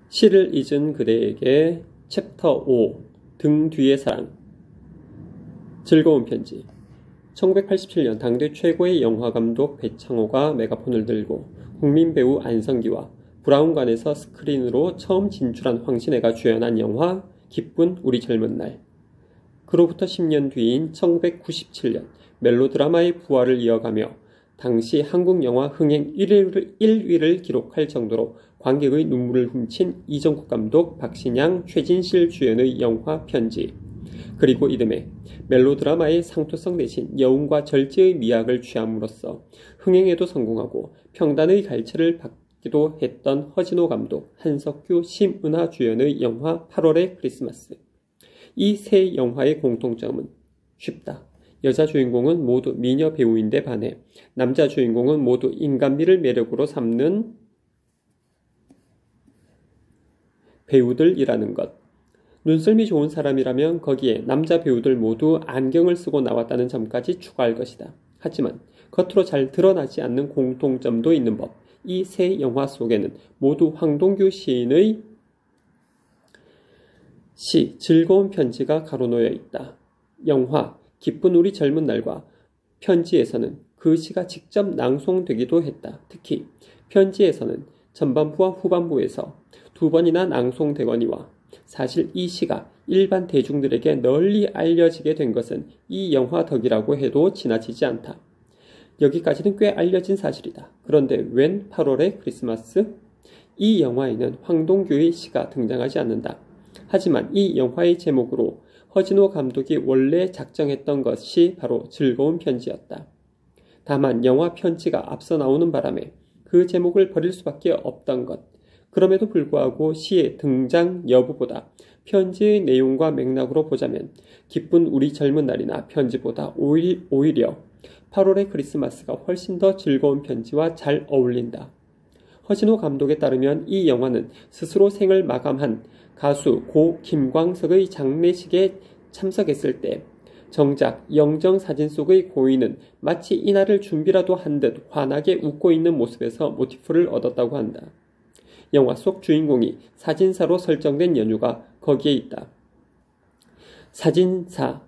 시를 잊은 그대에게 챕터 5 등 뒤의 사랑. 즐거운 편지. 1987년 당대 최고의 영화감독 배창호가 메가폰을 들고 국민 배우 안성기와 브라운관에서 스크린으로 처음 진출한 황신혜가 주연한 영화 기쁜 우리 젊은 날. 그로부터 10년 뒤인 1997년 멜로드라마의 부활을 이어가며 당시 한국 영화 흥행 1위를 기록할 정도로 관객의 눈물을 훔친 이정국 감독, 박신양, 최진실 주연의 영화 편지. 그리고 이듬해 멜로드라마의 상투성 대신 여운과 절제의 미학을 취함으로써 흥행에도 성공하고 평단의 갈채를 받기도 했던 허진호 감독, 한석규, 심은하 주연의 영화 8월의 크리스마스. 이 세 영화의 공통점은 쉽다. 여자 주인공은 모두 미녀 배우인데 반해 남자 주인공은 모두 인간미를 매력으로 삼는 배우들이라는 것. 눈썰미 좋은 사람이라면 거기에 남자 배우들 모두 안경을 쓰고 나왔다는 점까지 추가할 것이다. 하지만 겉으로 잘 드러나지 않는 공통점도 있는 법. 이 세 영화 속에는 모두 황동규 시인의 시 즐거운 편지가 가로놓여 있다. 영화 기쁜 우리 젊은 날과 편지에서는 그 시가 직접 낭송되기도 했다. 특히 편지에서는 전반부와 후반부에서 두 번이나 낭송되거니와 사실 이 시가 일반 대중들에게 널리 알려지게 된 것은 이 영화 덕이라고 해도 지나치지 않다. 여기까지는 꽤 알려진 사실이다. 그런데 웬 8월의 크리스마스? 이 영화에는 황동규의 시가 등장하지 않는다. 하지만 이 영화의 제목으로 허진호 감독이 원래 작정했던 것이 바로 즐거운 편지였다. 다만 영화 편지가 앞서 나오는 바람에 그 제목을 버릴 수밖에 없던 것. 그럼에도 불구하고 시의 등장 여부보다 편지의 내용과 맥락으로 보자면 기쁜 우리 젊은 날이나 편지보다 오히려 8월의 크리스마스가 훨씬 더 즐거운 편지와 잘 어울린다. 허진호 감독에 따르면 이 영화는 스스로 생을 마감한 가수 고 김광석의 장례식에 참석했을 때 정작 영정사진 속의 고인은 마치 이날을 준비라도 한 듯 환하게 웃고 있는 모습에서 모티프를 얻었다고 한다. 영화 속 주인공이 사진사로 설정된 연유가 거기에 있다. 사진사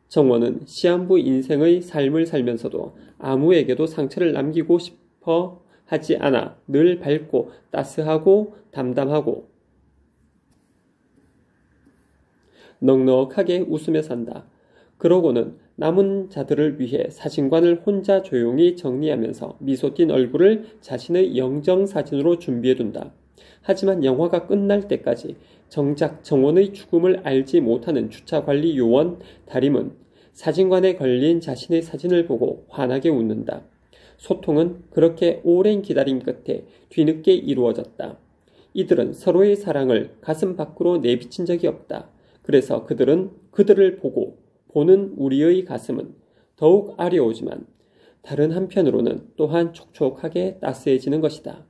정원은 시한부 인생의 삶을 살면서도 아무에게도 상처를 남기고 싶어 하지 않아 늘 밝고 따스하고 담담하고 넉넉하게 웃으며 산다. 그러고는 남은 자들을 위해 사진관을 혼자 조용히 정리하면서 미소 띤 얼굴을 자신의 영정사진으로 준비해둔다. 하지만 영화가 끝날 때까지 정작 정원의 죽음을 알지 못하는 주차관리 요원 다림은 사진관에 걸린 자신의 사진을 보고 환하게 웃는다. 소통은 그렇게 오랜 기다림 끝에 뒤늦게 이루어졌다. 이들은 서로의 사랑을 가슴 밖으로 내비친 적이 없다. 그래서 그들을 보는 우리의 가슴은 더욱 아려오지만 다른 한편으로는 또한 촉촉하게 따스해지는 것이다.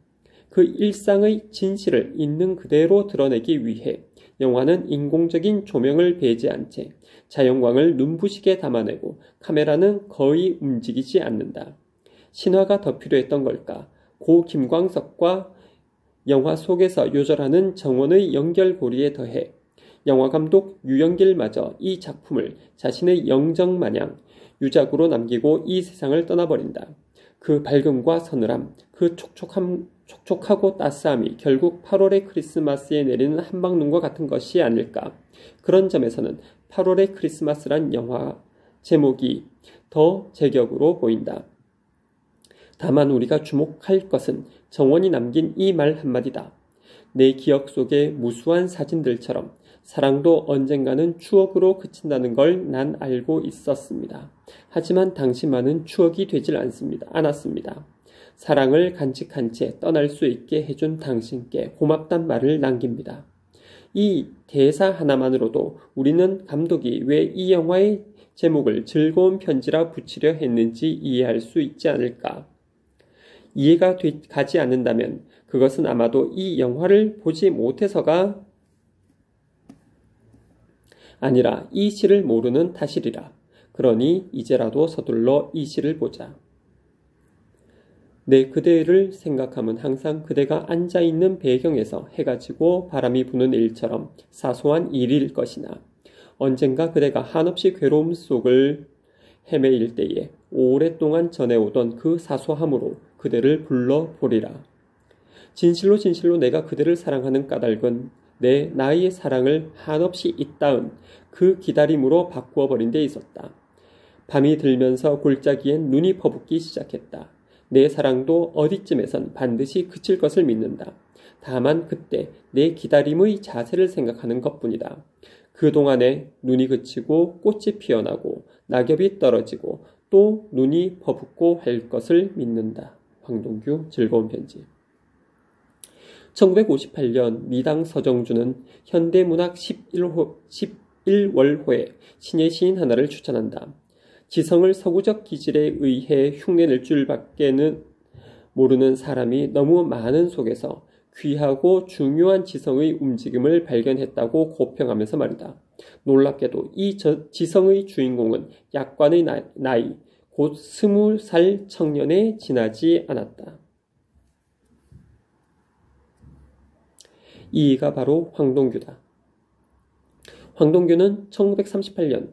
그 일상의 진실을 있는 그대로 드러내기 위해 영화는 인공적인 조명을 배제한 채 자연광을 눈부시게 담아내고 카메라는 거의 움직이지 않는다. 신화가 더 필요했던 걸까? 고 김광석과 영화 속에서 요절하는 정원의 연결고리에 더해 영화감독 유영길마저 이 작품을 자신의 영정마냥 유작으로 남기고 이 세상을 떠나버린다. 그 밝음과 서늘함, 그 촉촉하고 따스함이 결국 8월의 크리스마스에 내리는 한방눈과 같은 것이 아닐까. 그런 점에서는 8월의 크리스마스란 영화 제목이 더 제격으로 보인다. 다만 우리가 주목할 것은 정원이 남긴 이 말 한마디다. 내 기억 속의 무수한 사진들처럼 사랑도 언젠가는 추억으로 그친다는 걸 난 알고 있었습니다. 하지만 당신만은 추억이 되질 않았습니다. 사랑을 간직한 채 떠날 수 있게 해준 당신께 고맙단 말을 남깁니다. 이 대사 하나만으로도 우리는 감독이 왜 이 영화의 제목을 즐거운 편지라 붙이려 했는지 이해할 수 있지 않을까. 이해가 가지 않는다면 그것은 아마도 이 영화를 보지 못해서가 아니라 이 시를 모르는 탓이리라. 그러니 이제라도 서둘러 이 시를 보자. 내 그대를 생각하면 항상 그대가 앉아있는 배경에서 해가 지고 바람이 부는 일처럼 사소한 일일 것이나 언젠가 그대가 한없이 괴로움 속을 헤매일 때에 오랫동안 전해오던 그 사소함으로 그대를 불러보리라. 진실로 진실로 내가 그대를 사랑하는 까닭은 내 나이의 사랑을 한없이 잇따은 그 기다림으로 바꾸어 버린 데 있었다. 밤이 들면서 골짜기엔 눈이 퍼붓기 시작했다. 내 사랑도 어디쯤에선 반드시 그칠 것을 믿는다. 다만 그때 내 기다림의 자세를 생각하는 것뿐이다. 그동안에 눈이 그치고 꽃이 피어나고 낙엽이 떨어지고 또 눈이 퍼붓고 할 것을 믿는다. 황동규 즐거운 편지. 1958년 미당 서정주는 현대문학 11월호에 신의 시인 하나를 추천한다. 지성을 서구적 기질에 의해 흉내낼 줄밖에는 모르는 사람이 너무 많은 속에서 귀하고 중요한 지성의 움직임을 발견했다고 고평하면서 말이다. 놀랍게도 이 지성의 주인공은 약관의 나이, 곧 20살 청년에 지나지 않았다. 이가 바로 황동규다. 황동규는 1938년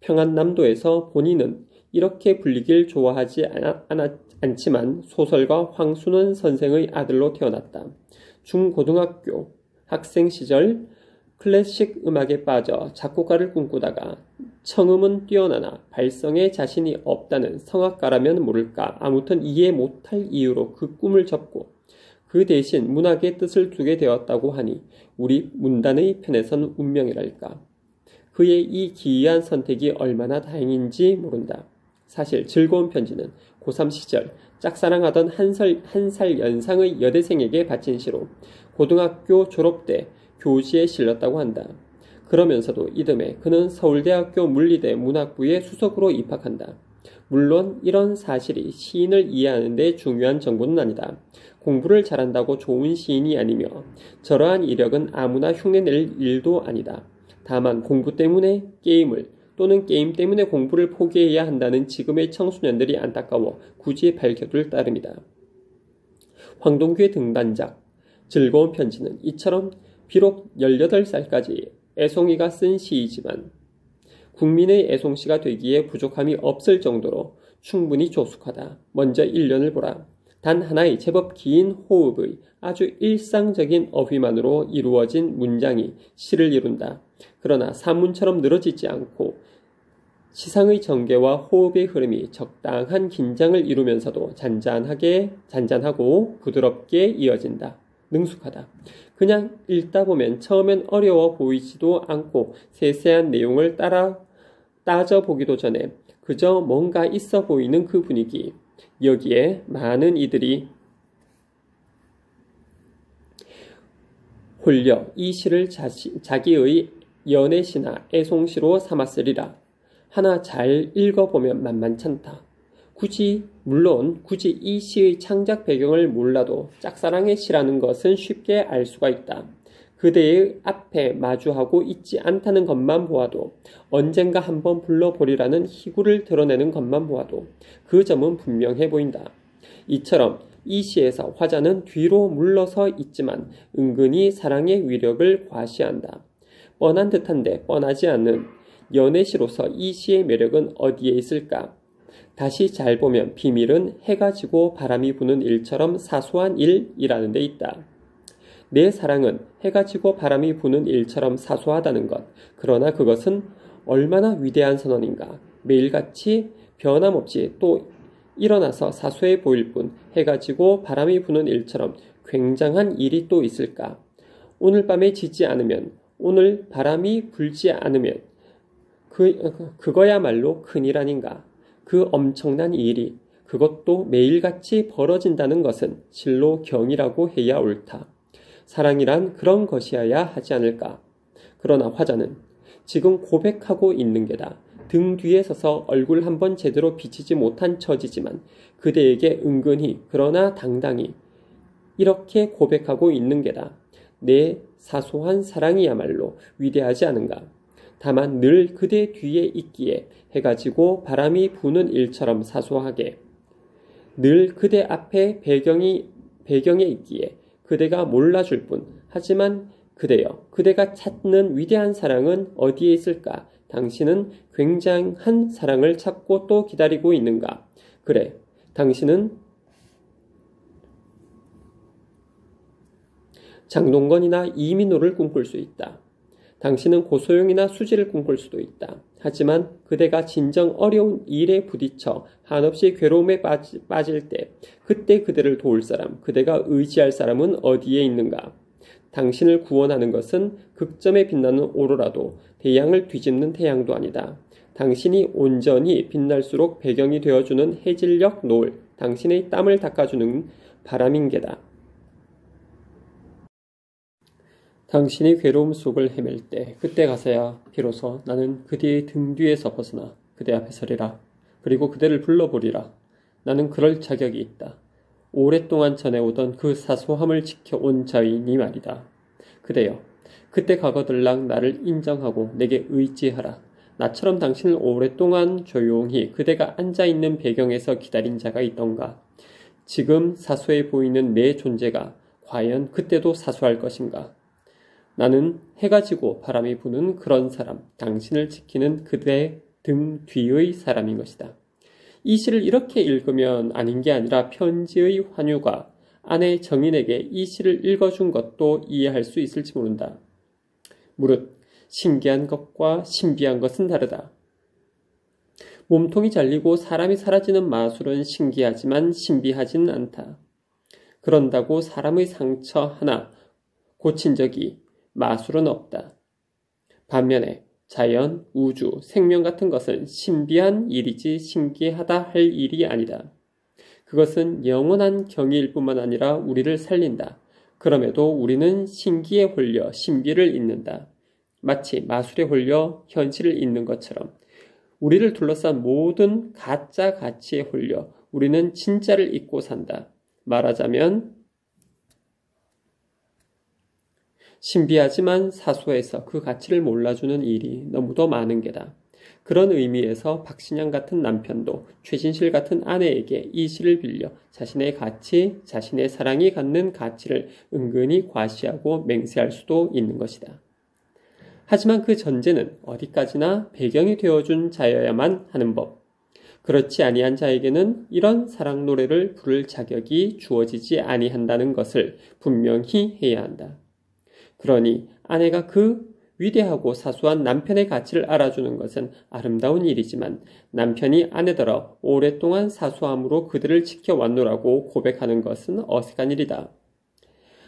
평안남도에서 본인은 이렇게 불리길 좋아하지 않지만 소설가 황순원 선생의 아들로 태어났다. 중고등학교 학생 시절 클래식 음악에 빠져 작곡가를 꿈꾸다가 청음은 뛰어나나 발성에 자신이 없다는 성악가라면 모를까 아무튼 이해 못할 이유로 그 꿈을 접고 그 대신 문학의 뜻을 두게 되었다고 하니 우리 문단의 편에선 운명이랄까. 그의 이 기이한 선택이 얼마나 다행인지 모른다. 사실 즐거운 편지는 고3 시절 짝사랑하던 한 살 연상의 여대생에게 바친 시로 고등학교 졸업 때 교시에 실렸다고 한다. 그러면서도 이듬해 그는 서울대학교 물리대 문학부에 수석으로 입학한다. 물론 이런 사실이 시인을 이해하는 데 중요한 정보는 아니다. 공부를 잘한다고 좋은 시인이 아니며 저러한 이력은 아무나 흉내낼 일도 아니다. 다만 공부 때문에 게임을 또는 게임 때문에 공부를 포기해야 한다는 지금의 청소년들이 안타까워 굳이 밝혀둘 따름이다. 황동규의 등단작 즐거운 편지는 이처럼 비록 18살까지 애송이가 쓴 시이지만 국민의 애송시가 되기에 부족함이 없을 정도로 충분히 조숙하다. 먼저 1년을 보라. 단 하나의 제법 긴 호흡의 아주 일상적인 어휘만으로 이루어진 문장이 시를 이룬다. 그러나 산문처럼 늘어지지 않고 시상의 전개와 호흡의 흐름이 적당한 긴장을 이루면서도 잔잔하고 부드럽게 이어진다. 능숙하다. 그냥 읽다 보면 처음엔 어려워 보이지도 않고 세세한 내용을 따져보기도 전에 그저 뭔가 있어 보이는 그 분위기. 여기에 많은 이들이 홀려 이 시를 자기의 연애시나 애송시로 삼았으리라. 하나 잘 읽어보면 만만찮다. 물론 굳이 이 시의 창작 배경을 몰라도 짝사랑의 시라는 것은 쉽게 알 수가 있다. 그대의 앞에 마주하고 있지 않다는 것만 보아도 언젠가 한번 불러보리라는 희구를 드러내는 것만 보아도 그 점은 분명해 보인다. 이처럼 이 시에서 화자는 뒤로 물러서 있지만 은근히 사랑의 위력을 과시한다. 뻔한 듯한데 뻔하지 않은 연애시로서 이 시의 매력은 어디에 있을까? 다시 잘 보면 비밀은 해가 지고 바람이 부는 일처럼 사소한 일이라는 데 있다. 내 사랑은 해가 지고 바람이 부는 일처럼 사소하다는 것. 그러나 그것은 얼마나 위대한 선언인가. 매일같이 변함없이 또 일어나서 사소해 보일 뿐 해가 지고 바람이 부는 일처럼 굉장한 일이 또 있을까. 오늘 밤에 지지 않으면, 오늘 바람이 불지 않으면 그거야말로 큰일 아닌가. 그 엄청난 일이 그것도 매일같이 벌어진다는 것은 실로 경이라고 해야 옳다. 사랑이란 그런 것이어야 하지 않을까. 그러나 화자는 지금 고백하고 있는 게다. 등 뒤에 서서 얼굴 한번 제대로 비치지 못한 처지지만 그대에게 은근히 그러나 당당히 이렇게 고백하고 있는 게다. 내 사소한 사랑이야말로 위대하지 않은가. 다만 늘 그대 뒤에 있기에 해가 지고 바람이 부는 일처럼 사소하게 늘 그대 앞에 배경에 있기에 그대가 몰라줄 뿐. 하지만 그대여, 그대가 찾는 위대한 사랑은 어디에 있을까? 당신은 굉장한 사랑을 찾고 또 기다리고 있는가? 그래, 당신은 장동건이나 이민호를 꿈꿀 수 있다. 당신은 고소영이나 수지를 꿈꿀 수도 있다. 하지만 그대가 진정 어려운 일에 부딪혀 한없이 괴로움에 빠질 때, 그때 그대를 도울 사람, 그대가 의지할 사람은 어디에 있는가? 당신을 구원하는 것은 극점에 빛나는 오로라도 대양을 뒤집는 태양도 아니다. 당신이 온전히 빛날수록 배경이 되어주는 해질녘 노을, 당신의 땀을 닦아주는 바람인 게다. 당신이 괴로움 속을 헤맬 때 그때 가서야 비로소 나는 그대의 등 뒤에서 벗어나 그대 앞에 서리라. 그리고 그대를 불러보리라. 나는 그럴 자격이 있다. 오랫동안 전해오던 그 사소함을 지켜온 자이니 말이다. 그대여, 그때 가거들랑 나를 인정하고 내게 의지하라. 나처럼 당신을 오랫동안 조용히 그대가 앉아있는 배경에서 기다린 자가 있던가? 지금 사소해 보이는 내 존재가 과연 그때도 사소할 것인가? 나는 해가 지고 바람이 부는 그런 사람, 당신을 지키는 그대 등 뒤의 사람인 것이다. 이 시를 이렇게 읽으면 아닌 게 아니라 편지의 환유가 아내 정인에게 이 시를 읽어준 것도 이해할 수 있을지 모른다. 무릇 신기한 것과 신비한 것은 다르다. 몸통이 잘리고 사람이 사라지는 마술은 신기하지만 신비하지는 않다. 그런다고 사람의 상처 하나 고친 적이 마술은 없다. 반면에 자연, 우주, 생명 같은 것은 신비한 일이지 신기하다 할 일이 아니다. 그것은 영원한 경이일 뿐만 아니라 우리를 살린다. 그럼에도 우리는 신기에 홀려 신비를 잊는다. 마치 마술에 홀려 현실을 잊는 것처럼 우리를 둘러싼 모든 가짜 가치에 홀려 우리는 진짜를 잊고 산다. 말하자면 신비하지만 사소해서 그 가치를 몰라주는 일이 너무도 많은 게다. 그런 의미에서 박신양 같은 남편도 최진실 같은 아내에게 이 시를 빌려 자신의 가치, 자신의 사랑이 갖는 가치를 은근히 과시하고 맹세할 수도 있는 것이다. 하지만 그 전제는 어디까지나 배경이 되어준 자여야만 하는 법. 그렇지 아니한 자에게는 이런 사랑 노래를 부를 자격이 주어지지 아니한다는 것을 분명히 해야 한다. 그러니 아내가 그 위대하고 사소한 남편의 가치를 알아주는 것은 아름다운 일이지만 남편이 아내더러 오랫동안 사소함으로 그들을 지켜왔노라고 고백하는 것은 어색한 일이다.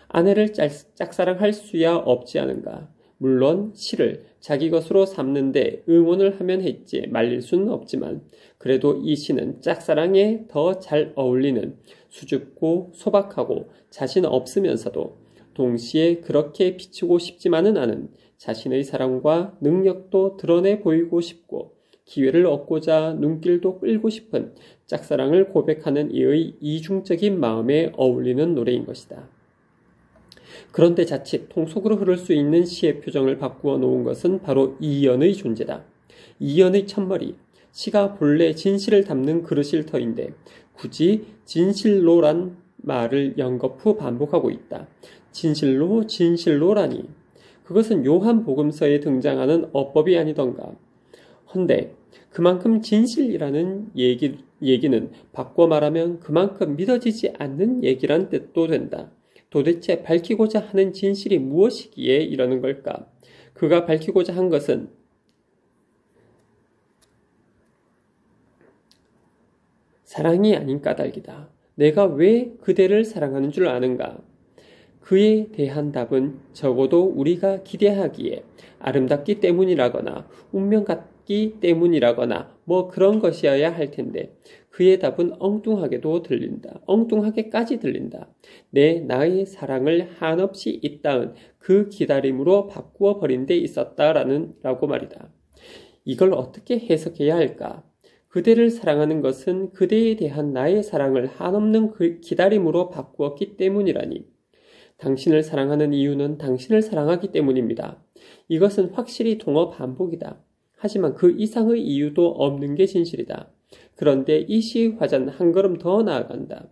아내를 짝사랑할 수야 없지 않은가. 물론 시를 자기 것으로 삼는데 응원을 하면 했지 말릴 수는 없지만 그래도 이 시는 짝사랑에 더 잘 어울리는 수줍고 소박하고 자신 없으면서도 동시에 그렇게 비추고 싶지만은 않은 자신의 사랑과 능력도 드러내 보이고 싶고 기회를 얻고자 눈길도 끌고 싶은 짝사랑을 고백하는 이의 이중적인 마음에 어울리는 노래인 것이다. 그런데 자칫 통속으로 흐를 수 있는 시의 표정을 바꾸어 놓은 것은 바로 이연의 존재다. 이연의 첫머리, 시가 본래 진실을 담는 그릇일 터인데 굳이 진실로란 말을 연거푸 반복하고 있다. 진실로라니. 그것은 요한 복음서에 등장하는 어법이 아니던가. 헌데 그만큼 진실이라는 얘기는 바꿔 말하면 그만큼 믿어지지 않는 얘기란 뜻도 된다. 도대체 밝히고자 하는 진실이 무엇이기에 이러는 걸까? 그가 밝히고자 한 것은 사랑이 아닌 까닭이다. 내가 왜 그대를 사랑하는 줄 아는가? 그에 대한 답은 적어도 우리가 기대하기에 아름답기 때문이라거나 운명 같기 때문이라거나 뭐 그런 것이어야 할 텐데 그의 답은 엉뚱하게까지 들린다. 나의 사랑을 한없이 잇따은 그 기다림으로 바꾸어 버린 데 있었다라고 말이다. 이걸 어떻게 해석해야 할까? 그대를 사랑하는 것은 그대에 대한 나의 사랑을 한없는 그 기다림으로 바꾸었기 때문이라니. 당신을 사랑하는 이유는 당신을 사랑하기 때문입니다. 이것은 확실히 동어 반복이다. 하지만 그 이상의 이유도 없는 게 진실이다. 그런데 이 시 화자는 한 걸음 더 나아간다.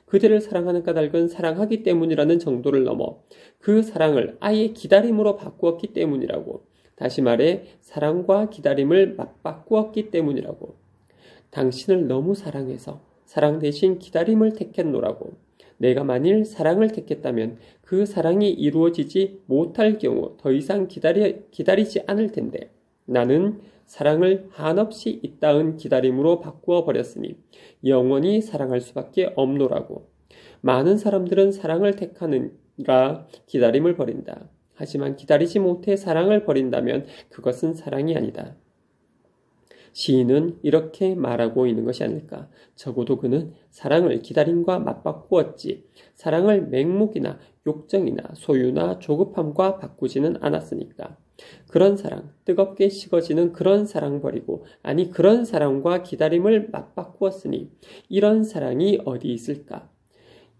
그대를 사랑하는 까닭은 사랑하기 때문이라는 정도를 넘어 그 사랑을 아예 기다림으로 바꾸었기 때문이라고. 다시 말해 사랑과 기다림을 맞바꾸었기 때문이라고. 당신을 너무 사랑해서 사랑 대신 기다림을 택했노라고. 내가 만일 사랑을 택했다면 그 사랑이 이루어지지 못할 경우 더 이상 기다리지 않을 텐데 나는 사랑을 한없이 이따은 기다림으로 바꾸어 버렸으니 영원히 사랑할 수밖에 없노라고. 많은 사람들은 사랑을 택하느라 기다림을 버린다. 하지만 기다리지 못해 사랑을 버린다면 그것은 사랑이 아니다. 시인은 이렇게 말하고 있는 것이 아닐까. 적어도 그는 사랑을 기다림과 맞바꾸었지 사랑을 맹목이나 욕정이나 소유나 조급함과 바꾸지는 않았으니까. 그런 사랑, 뜨겁게 식어지는 그런 사랑 버리고 아니 그런 사랑과 기다림을 맞바꾸었으니 이런 사랑이 어디 있을까?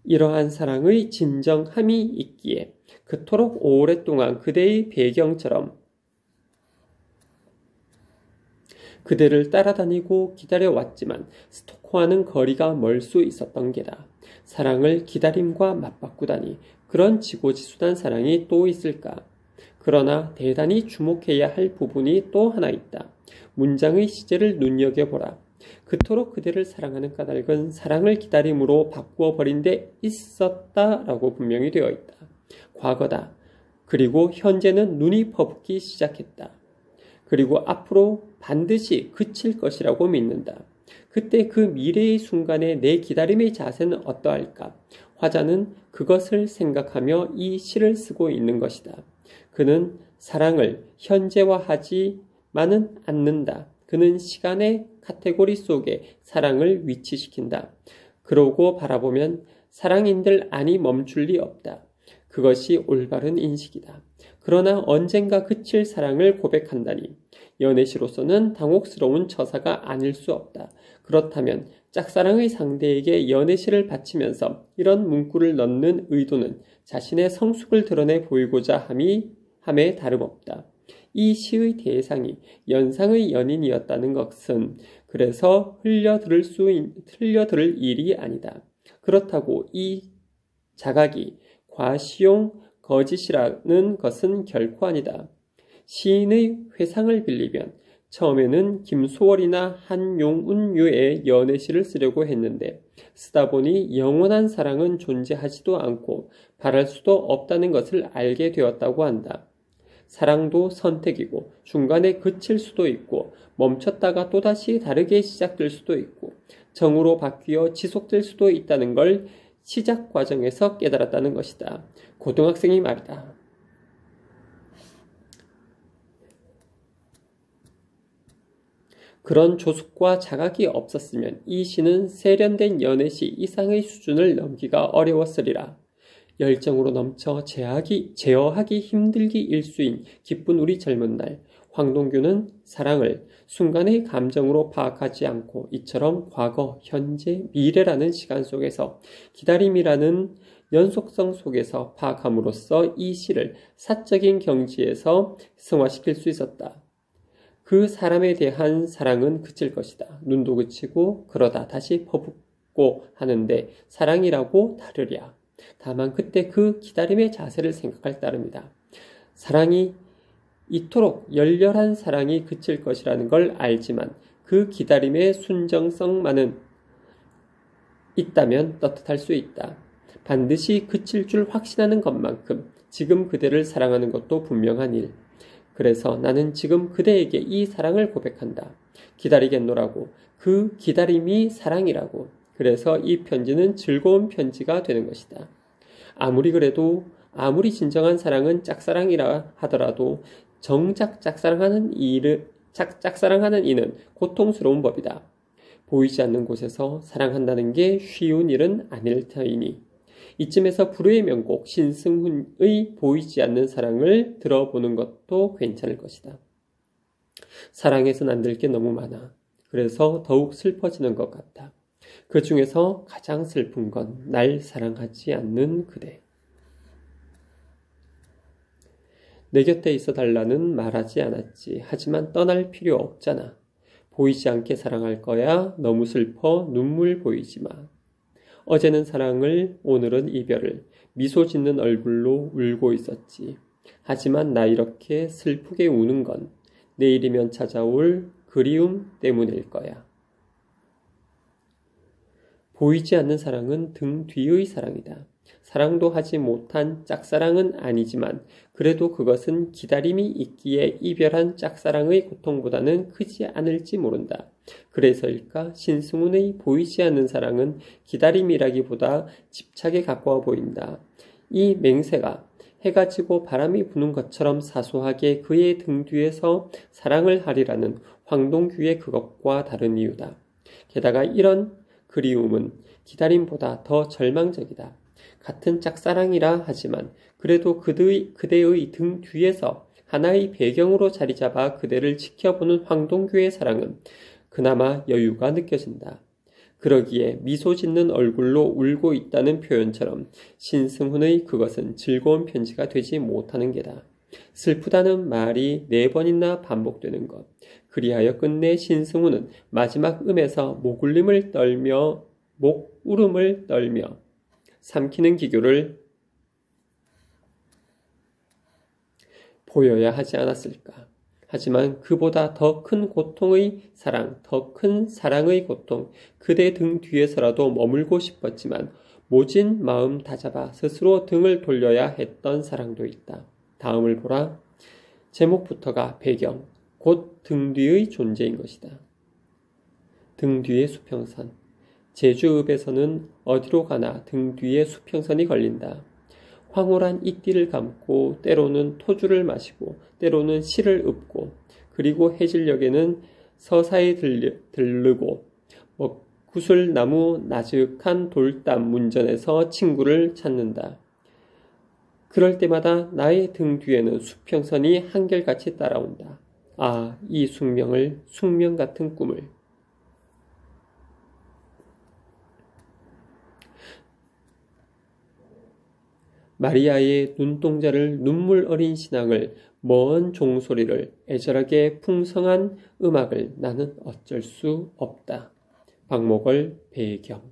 이러한 사랑의 진정함이 있기에 그토록 오랫동안 그대의 배경처럼 그대를 따라다니고 기다려왔지만 스토커와는 거리가 멀 수 있었던 게다. 사랑을 기다림과 맞바꾸다니 그런 지고지순한 사랑이 또 있을까? 그러나 대단히 주목해야 할 부분이 또 하나 있다. 문장의 시제를 눈여겨보라. 그토록 그대를 사랑하는 까닭은 사랑을 기다림으로 바꾸어 버린 데 있었다라고 분명히 되어 있다. 과거다. 그리고 현재는 눈이 퍼붓기 시작했다. 그리고 앞으로 반드시 그칠 것이라고 믿는다. 그때 그 미래의 순간에 내 기다림의 자세는 어떠할까? 화자는 그것을 생각하며 이 시를 쓰고 있는 것이다. 그는 사랑을 현재화하지만은 않는다. 그는 시간의 카테고리 속에 사랑을 위치시킨다. 그러고 바라보면 사랑인들 안이 멈출 리 없다. 그것이 올바른 인식이다. 그러나 언젠가 그칠 사랑을 고백한다니 연애시로서는 당혹스러운 처사가 아닐 수 없다. 그렇다면 짝사랑의 상대에게 연애시를 바치면서 이런 문구를 넣는 의도는 자신의 성숙을 드러내 보이고자 함에 다름없다. 이 시의 대상이 연상의 연인이었다는 것은 그래서 흘려들을 일이 아니다. 그렇다고 이 자각이 과시용 거짓이라는 것은 결코 아니다. 시인의 회상을 빌리면 처음에는 김소월이나 한용운유의 연애시를 쓰려고 했는데 쓰다 보니 영원한 사랑은 존재하지도 않고 바랄 수도 없다는 것을 알게 되었다고 한다. 사랑도 선택이고 중간에 그칠 수도 있고 멈췄다가 또다시 다르게 시작될 수도 있고 정으로 바뀌어 지속될 수도 있다는 걸 시작 과정에서 깨달았다는 것이다. 고등학생이 말이다. 그런 조숙과 자각이 없었으면 이 시는 세련된 연애시 이상의 수준을 넘기가 어려웠으리라. 열정으로 넘쳐 제어하기 힘들기 일수인 기쁜 우리 젊은 날, 황동규는 사랑을 순간의 감정으로 파악하지 않고 이처럼 과거, 현재, 미래라는 시간 속에서 기다림이라는 연속성 속에서 파악함으로써 이 시를 사적인 경지에서 승화시킬 수 있었다. 그 사람에 대한 사랑은 그칠 것이다. 눈도 그치고 그러다 다시 퍼붓고 하는데 사랑이라고 다르랴. 다만 그때 그 기다림의 자세를 생각할 따름이다. 사랑이 이토록 열렬한 사랑이 그칠 것이라는 걸 알지만 그 기다림의 순정성만은 있다면 떳떳할 수 있다. 반드시 그칠 줄 확신하는 것만큼 지금 그대를 사랑하는 것도 분명한 일. 그래서 나는 지금 그대에게 이 사랑을 고백한다. 기다리겠노라고. 그 기다림이 사랑이라고. 그래서 이 편지는 즐거운 편지가 되는 것이다. 아무리 그래도 아무리 진정한 사랑은 짝사랑이라 하더라도 정작 짝사랑하는 이는 고통스러운 법이다. 보이지 않는 곳에서 사랑한다는 게 쉬운 일은 아닐 터이니 이쯤에서 불후의 명곡 신승훈의 보이지 않는 사랑을 들어보는 것도 괜찮을 것이다. 사랑해선 안 될 게 너무 많아. 그래서 더욱 슬퍼지는 것 같다. 그 중에서 가장 슬픈 건 날 사랑하지 않는 그대. 내 곁에 있어 달라는 말하지 않았지. 하지만 떠날 필요 없잖아. 보이지 않게 사랑할 거야. 너무 슬퍼. 눈물 보이지 마. 어제는 사랑을, 오늘은 이별을 미소 짓는 얼굴로 울고 있었지. 하지만 나 이렇게 슬프게 우는 건 내일이면 찾아올 그리움 때문일 거야. 보이지 않는 사랑은 등 뒤의 사랑이다. 사랑도 하지 못한 짝사랑은 아니지만 그래도 그것은 기다림이 있기에 이별한 짝사랑의 고통보다는 크지 않을지 모른다. 그래서일까 신승훈의 보이지 않는 사랑은 기다림이라기보다 집착에 가까워 보인다. 이 맹세가 해가 지고 바람이 부는 것처럼 사소하게 그의 등 뒤에서 사랑을 하리라는 황동규의 그것과 다른 이유다. 게다가 이런 그리움은 기다림보다 더 절망적이다. 같은 짝사랑이라 하지만 그래도 그대의 등 뒤에서 하나의 배경으로 자리 잡아 그대를 지켜보는 황동규의 사랑은 그나마 여유가 느껴진다. 그러기에 미소 짓는 얼굴로 울고 있다는 표현처럼 신승훈의 그것은 즐거운 편지가 되지 못하는 게다. 슬프다는 말이 4번이나 반복되는 것. 그리하여 끝내 신승훈은 마지막 음에서 목울림을 떨며 목울음을 떨며 삼키는 기교를 보여야 하지 않았을까. 하지만 그보다 더 큰 고통의 사랑, 더 큰 사랑의 고통, 그대 등 뒤에서라도 머물고 싶었지만 모진 마음 다잡아 스스로 등을 돌려야 했던 사랑도 있다. 다음을 보라. 제목부터가 배경, 곧 등 뒤의 존재인 것이다. 등 뒤의 수평선. 제주읍에서는 어디로 가나 등 뒤에 수평선이 걸린다. 황홀한 이띠를 감고 때로는 토주를 마시고 때로는 실을 읊고 그리고 해질녘에는 서사에 들르고 구슬나무 나직한 돌담 문전에서 친구를 찾는다. 그럴 때마다 나의 등 뒤에는 수평선이 한결같이 따라온다. 아, 이 숙명을, 숙명 같은 꿈을. 마리아의 눈동자를 눈물 어린 신앙을 먼 종소리를 애절하게 풍성한 음악을 나는 어쩔 수 없다. 박목월 배경.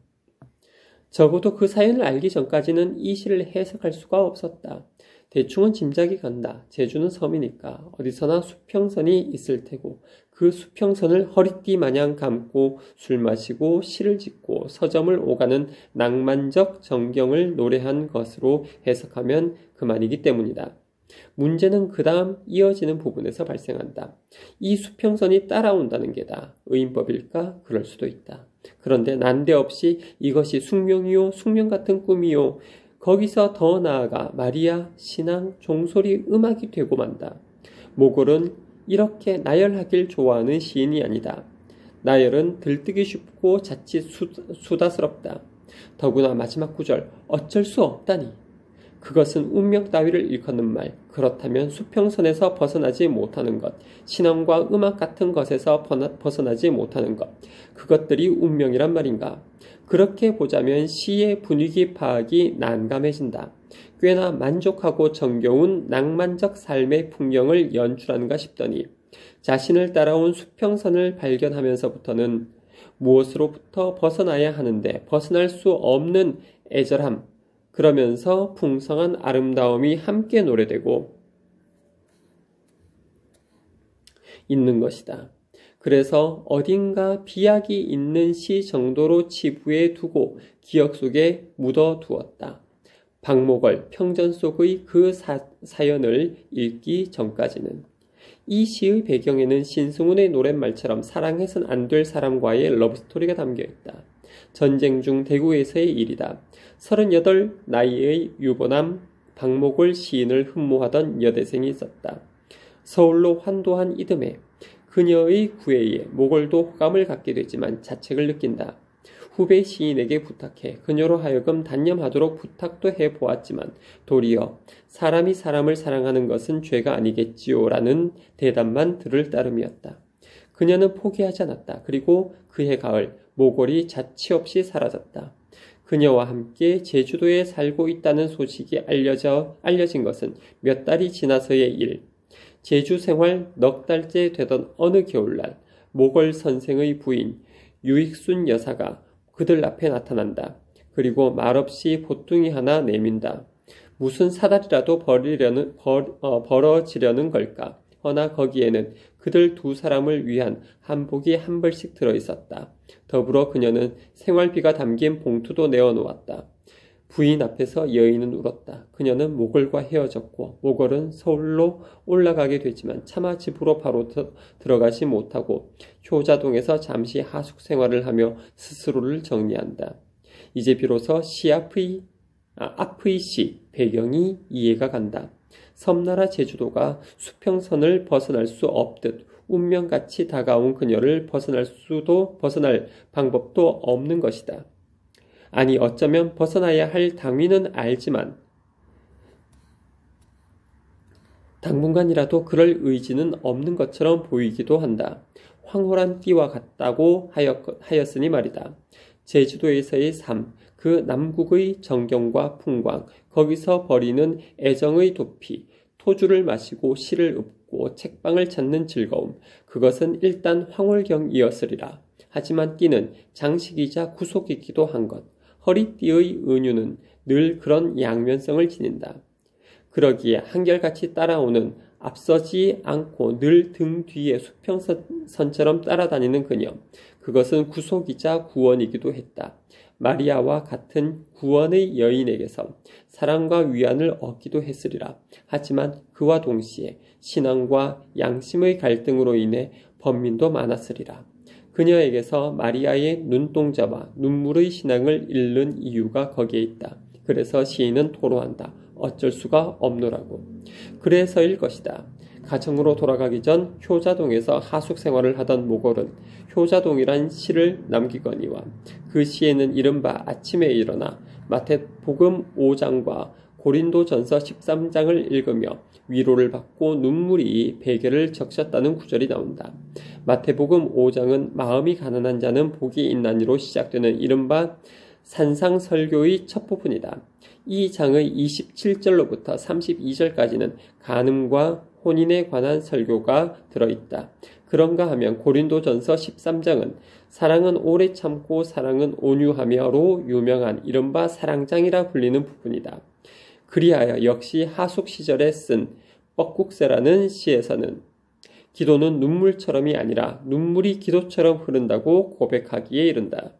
적어도 그 사연을 알기 전까지는 이 시를 해석할 수가 없었다. 대충은 짐작이 간다. 제주는 섬이니까 어디서나 수평선이 있을 테고 그 수평선을 허리띠 마냥 감고 술 마시고 시를 짓고 서점을 오가는 낭만적 정경을 노래한 것으로 해석하면 그만이기 때문이다. 문제는 그 다음 이어지는 부분에서 발생한다. 이 수평선이 따라온다는 게다. 의인법일까? 그럴 수도 있다. 그런데 난데없이 이것이 숙명이요, 숙명 같은 꿈이요. 거기서 더 나아가 마리아, 신앙, 종소리, 음악이 되고 만다. 모골은 이렇게 나열하길 좋아하는 시인이 아니다. 나열은 들뜨기 쉽고 자칫 수다스럽다. 더구나 마지막 구절 어쩔 수 없다니. 그것은 운명 따위를 일컫는 말. 그렇다면 수평선에서 벗어나지 못하는 것, 신앙과 음악 같은 것에서 벗어나지 못하는 것, 그것들이 운명이란 말인가? 그렇게 보자면 시의 분위기 파악이 난감해진다. 꽤나 만족하고 정겨운 낭만적 삶의 풍경을 연출하는가 싶더니 자신을 따라온 수평선을 발견하면서부터는 무엇으로부터 벗어나야 하는데 벗어날 수 없는 애절함, 그러면서 풍성한 아름다움이 함께 노래되고 있는 것이다. 그래서 어딘가 비약이 있는 시 정도로 치부해 두고 기억 속에 묻어 두었다. 박목월 평전 속의 그 사연을 읽기 전까지는. 이 시의 배경에는 신승훈의 노랫말처럼 사랑해선 안 될 사람과의 러브스토리가 담겨있다. 전쟁 중 대구에서의 일이다. 38 나이의 유보남 박목월 시인을 흠모하던 여대생이 있었다. 서울로 환도한 이듬해 그녀의 구애에 목월도 호감을 갖게 되지만 자책을 느낀다. 후배 시인에게 부탁해 그녀로 하여금 단념하도록 부탁도 해보았지만 도리어 사람이 사람을 사랑하는 것은 죄가 아니겠지요 라는 대답만 들을 따름이었다. 그녀는 포기하지 않았다. 그리고 그해 가을 모골이 자취 없이 사라졌다. 그녀와 함께 제주도에 살고 있다는 소식이 알려진 것은 몇 달이 지나서의 일. 제주 생활 넉 달째 되던 어느 겨울날 모걸 선생의 부인 유익순 여사가 그들 앞에 나타난다. 그리고 말없이 보뚱이 하나 내민다. 무슨 사달이라도 벌어지려는 걸까? 허나 거기에는 그들 두 사람을 위한 한복이 한 벌씩 들어있었다. 더불어 그녀는 생활비가 담긴 봉투도 내어놓았다. 부인 앞에서 여인은 울었다. 그녀는 모걸과 헤어졌고 모걸은 서울로 올라가게 되지만 차마 집으로 바로 들어가지 못하고 효자동에서 잠시 하숙 생활을 하며 스스로를 정리한다. 이제 비로소 앞의 시 배경이 이해가 간다. 섬나라 제주도가 수평선을 벗어날 수 없듯 운명같이 다가온 그녀를 벗어날 방법도 없는 것이다. 아니 어쩌면 벗어나야 할 당위는 알지만 당분간이라도 그럴 의지는 없는 것처럼 보이기도 한다. 황홀한 띠와 같다고 하였으니 말이다. 제주도에서의 삶, 그 남국의 정경과 풍광, 거기서 버리는 애정의 도피, 토주를 마시고 시를 읊고 책방을 찾는 즐거움, 그것은 일단 황홀경이었으리라. 하지만 띠는 장식이자 구속이기도 한 것, 허리띠의 은유는 늘 그런 양면성을 지닌다. 그러기에 한결같이 따라오는 앞서지 않고 늘 등 뒤에 수평선처럼 따라다니는 그녀, 그것은 구속이자 구원이기도 했다. 마리아와 같은 구원의 여인에게서 사랑과 위안을 얻기도 했으리라. 하지만 그와 동시에 신앙과 양심의 갈등으로 인해 번민도 많았으리라. 그녀에게서 마리아의 눈동자와 눈물의 신앙을 잃는 이유가 거기에 있다. 그래서 시인은 토로한다. 어쩔 수가 없노라고. 그래서일 것이다. 가정으로 돌아가기 전 효자동에서 하숙 생활을 하던 모걸은 효자동이란 시를 남기거니와 그 시에는 이른바 아침에 일어나 마태복음 5장과 고린도전서 13장을 읽으며 위로를 받고 눈물이 베개를 적셨다는 구절이 나온다. 마태복음 5장은 마음이 가난한 자는 복이 있나니로 시작되는 이른바 산상설교의 첫 부분이다. 이 장의 27절로부터 32절까지는 간음과 혼인에 관한 설교가 들어있다. 그런가 하면 고린도전서 13장은 사랑은 오래 참고 사랑은 온유하며로 유명한 이른바 사랑장이라 불리는 부분이다. 그리하여 역시 하숙 시절에 쓴 뻐국새라는 시에서는 기도는 눈물처럼이 아니라 눈물이 기도처럼 흐른다고 고백하기에 이른다.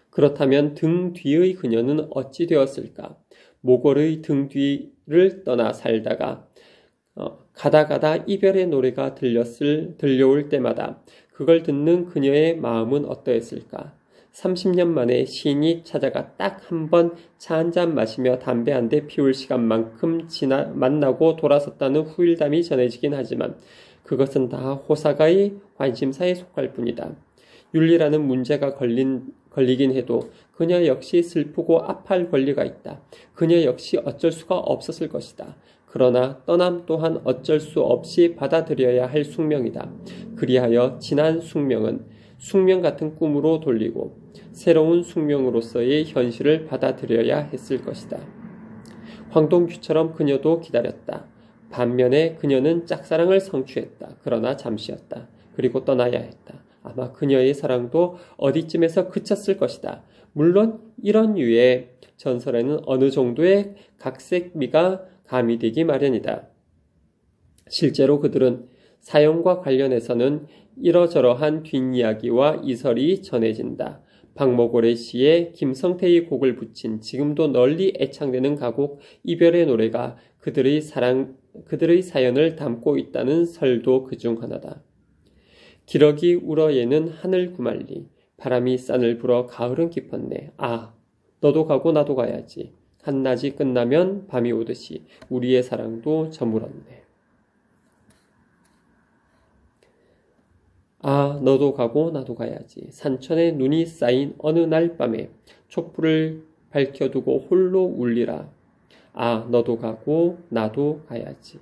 그렇다면 등 뒤의 그녀는 어찌 되었을까? 모걸의 등 뒤를 떠나 살다가 가다 이별의 노래가 들려올 때마다 그걸 듣는 그녀의 마음은 어떠했을까? 30년 만에 시인이 찾아가 딱 한 번 차 한 잔 마시며 담배 한 대 피울 시간만큼 만나고 돌아섰다는 후일담이 전해지긴 하지만 그것은 다 호사가의 관심사에 속할 뿐이다. 윤리라는 문제가 걸리긴 해도 그녀 역시 슬프고 아파할 권리가 있다. 그녀 역시 어쩔 수가 없었을 것이다. 그러나 떠남 또한 어쩔 수 없이 받아들여야 할 숙명이다. 그리하여 지난 숙명은 숙명 같은 꿈으로 돌리고 새로운 숙명으로서의 현실을 받아들여야 했을 것이다. 황동규처럼 그녀도 기다렸다. 반면에 그녀는 짝사랑을 성취했다. 그러나 잠시였다. 그리고 떠나야 했다. 아마 그녀의 사랑도 어디쯤에서 그쳤을 것이다. 물론 이런 유의 전설에는 어느 정도의 각색미가 가미되기 마련이다. 실제로 그들은 사연과 관련해서는 이러저러한 뒷이야기와 이설이 전해진다. 박모골의 시에 김성태의 곡을 붙인 지금도 널리 애창되는 가곡 이별의 노래가 그들의 사연을 담고 있다는 설도 그중 하나다. 기러기 울어예는 하늘 구말리 바람이 싼을 불어 가을은 깊었네. 아, 너도 가고 나도 가야지. 한낮이 끝나면 밤이 오듯이 우리의 사랑도 저물었네. 아, 너도 가고 나도 가야지. 산천에 눈이 쌓인 어느 날 밤에 촛불을 밝혀두고 홀로 울리라. 아, 너도 가고 나도 가야지.